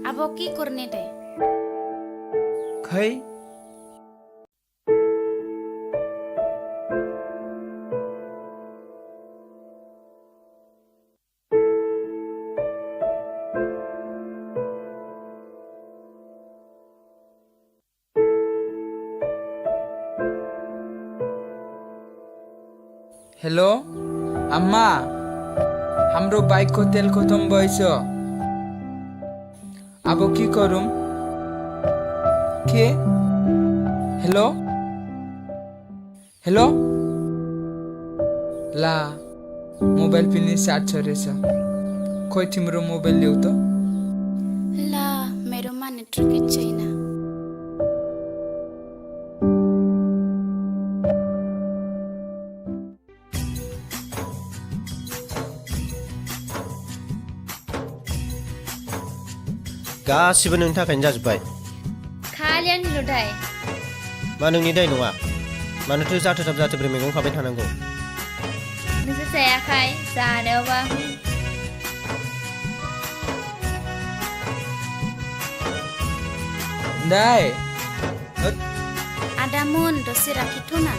Abo ki kurne deh? खै hello अम्मा हाम्रो बाइकको तेल खतम भएछ अब के गरौँ के हेलो हेलो ला मोबाइल पनि चार्ज छ रहेछ खोइ तिम्रो मोबाइल ल्याउ त ला मेरोमा नेटवर्कै छैन गासिबो नोंनि थाखायनो जाजोब्बाय खालि आंनिल' दाय मा नोंनि दाय नङा मानोथो जाथोथाब जाथोब्रै मैगं खाबाय थानांगौ नोंसोर जायाखै जानायावबा दाय आदामोन दसे लाखिथ'ना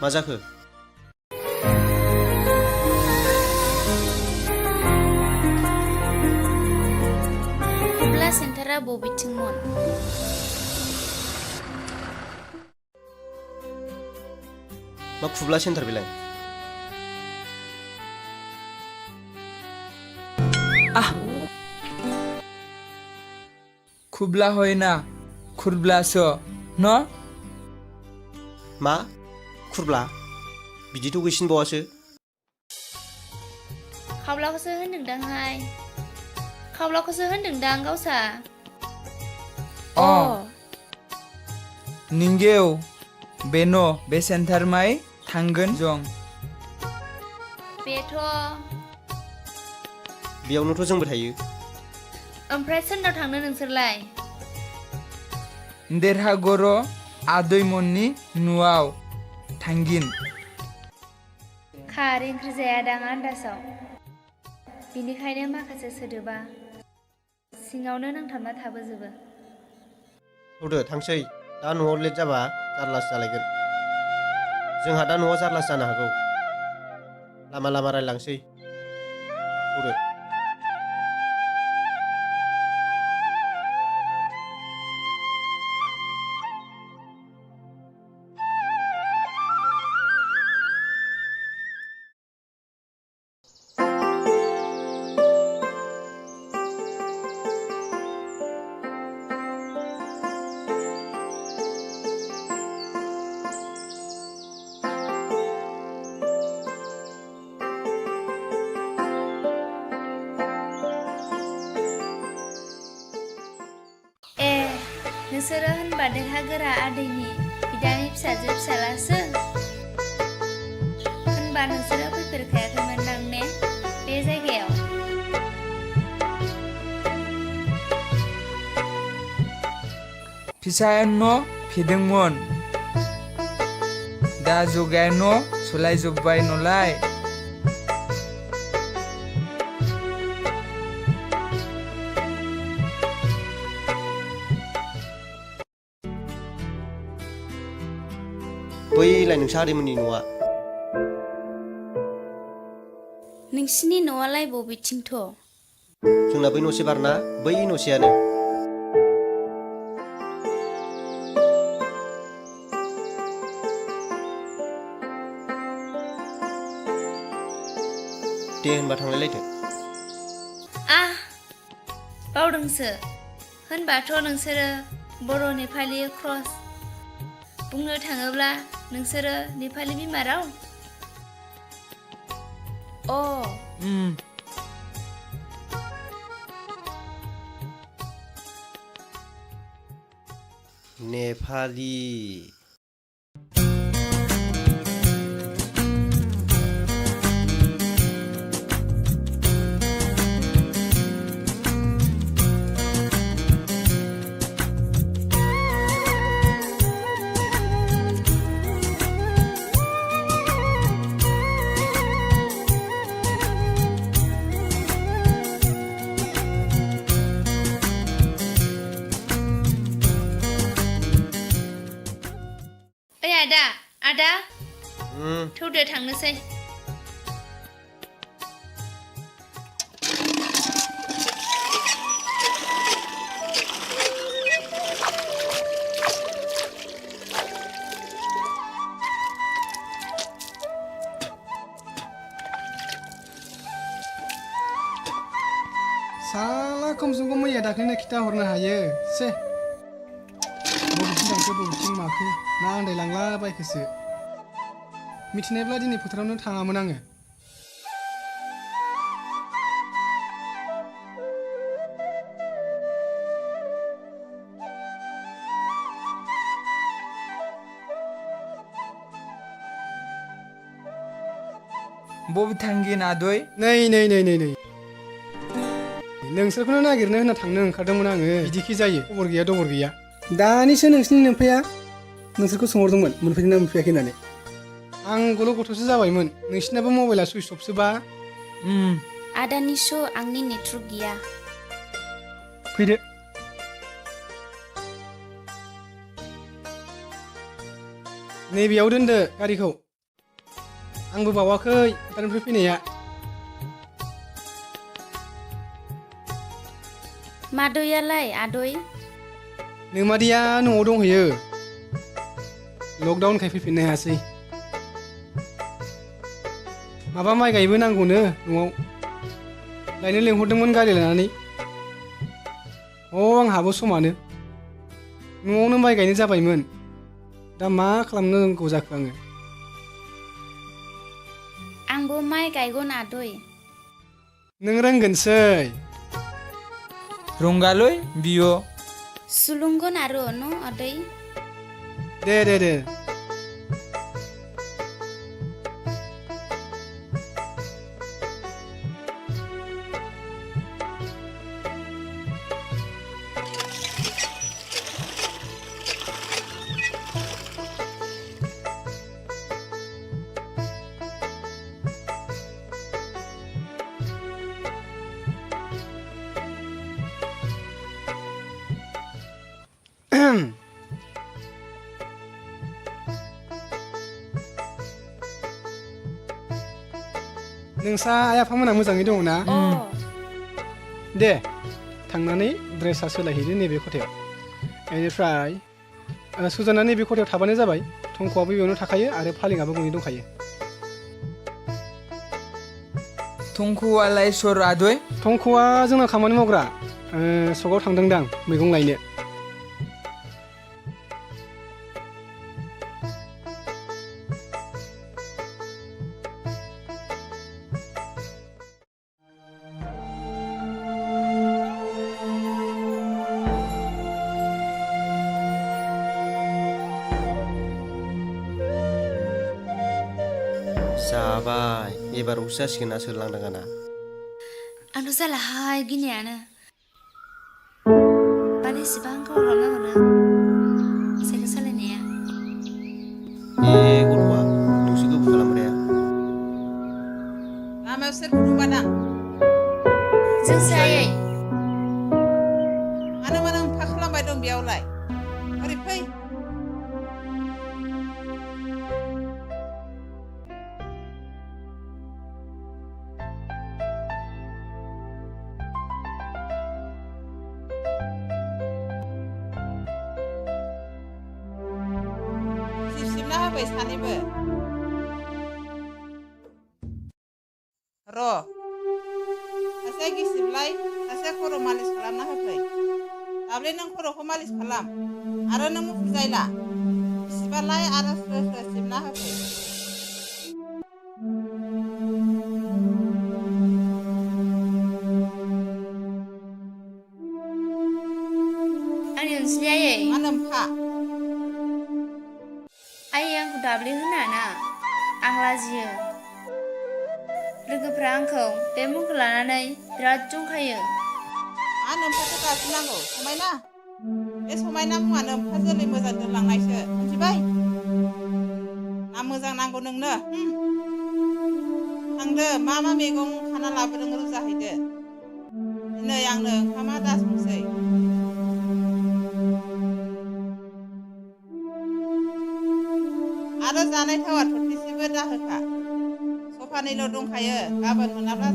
मा जाखो खुब्ला सेन्टारा बबेथिंमोन मा खुब्ला सेन्टार बेलाय खुब्ला होइन खुर्ब्लासो न मा खुरब्ला बिदिथ' गैसिनबावासो खावलाखौसो होनदोंदांहाय खावलाखौसो होनदोंदां गावसा निंगेव बेनो बे सेन्टारमाय थांगोन जों बेथ' बेयावनोथ' जोंबो थायो ओमफ्राय सोरनाव थांनो नोंसोरलाय देरहागर आदैमोननि न'आव थांगिन खारै ओंख्रि जायादां आन्दासाव बिनिखायनो माखासे सोदोबा सिङावनो नांथाबना थाबोजोबो थौदो थांसै दा न'आव लेट जाबा जारलासो जालायगोन जोंहा दा न'आव जारलासो जानो हागौ लामा लामा रायलांसै थौदो नोंसोरो होनबा देरहागोरा आदैनि बिदानि फिसाजो फिसालासो होनबा नोंसोरो फैफेरखायाखैमोन दां ने बे जायगायाव फिसाया न' फैदोंमोन दा जगाया न' सोलायजोब्बाय नलाय बैलाय नोंसा आदैमोननि न'आ नोंसिनि न'आलाय बबेथिंथ' जोंना बै न'से बारना बै न'सेयानो होनबा थांलायलायदो बावदोंसो होनबाथ' नोंसोरो बर' नेपालि क्रस बुंनो थाङोब्ला नोंसोरो नेपालि बिमा राव नेपालि ओइ आदा थौदो थांनोसै साला खमसे खम मैया दाख्लैनो खिथा हरनो हायो से बबेथिं थांखो बबेथिं माखो ना आन्दायलांला बायखोसो मिथिनायब्ला दिनै फोथारावनो थाङामोन आङो बबे थांगोन आदै नै नोंसोरखौनो नागिरनो होनना थांनो ओंखारदोंमोन आङो बिदिखि जायो खबर गैया दबर गैया दानिसो नोंसिनि नोमफाया नोंसोरखौ सोंहरदोंमोन मोनफैदोंना मोनफैयाखै होननानै आं गल' गथ'सो जाबायमोन नोंसिनाबो मबाइला सुइच अफसोबा आदानि श' आंनि नेटवर्क गैया फैदो नैबेयाव दोनदो गारिखौ आंबो बावाखै फोथारनिफ्राय फैनाया मादैयालाय आदै नोमादैया न'आव दंहैयो लकडाउनखाय फैफिननो हायासै माबा माइ गायबो नांगौनो न'आव लायनो लेंहरदोंमोन गारि लानानै आंहाबो समानो न'आवनो माइ गायनो जाबायमोन दा मा खालामनो नांगौ जाखो आङो आंबो माइ गायगोन आदै नों रोंगोनसै रंगालै बियो सुलुंगोन आरो न आदै दे नोंसा आइ आफामोना मोजाङै दङ ना दे थांनानै ड्रेसा सोलायहैदो नैबे खथायाव बेनिफ्राय सुजाना नैबे खथायाव थाबानो जाबाय थंख'आबो बेयावनो थाखायो आरो फालेङाबो गंनै दंखायो थंख'आलाय सोर आदै थंख'आ जोंना खामानि मावग्रा सकआव थांदोंदां मैगं लायनो जाबाय एबार उस जासिगोन ना सोरलांदाङाना आंथ' जालाहाय गिनायानो माने इसेबां गोबाव खालामनांगौनो साइकेल सालायनाया गथ'आ नोंसो गोबाव खालामग्राया लामायाव सोरखौ नुबादां जोंसो आयै मानो एफा खालामबाय दं बेयावलाय ओरै फै सिबना होबाय सानैबो र' दाब्ले नों खर'खौ मालिस खालाम आरो नों मुखुब जायला सिबालाय आरो स्रो स्रो सिबना होफै आंनि अनसुलि आयै मा नोमफा आयै आंखौ दाब्ले होनाना आं लाजियो लोगोफ्रा आंखौ बे मुंखौ लानानै बिराद जंखायो मा नोमफाखौ गाबज्रिनांगौ समायना बे समायना मुङा नोमफा जोलै मोजां दोनलांनायसो मिथिबाय ना मोजां नांगौ नोंनो थांदो मा मैगं खाना लाबोदों रुजाहैदो दिनै आंनो ओंखामा दा संसै आरो जानाय थावा थरथिसेबो दाहोखा सफानैल' दंखायो गाबोन मोनाब्ला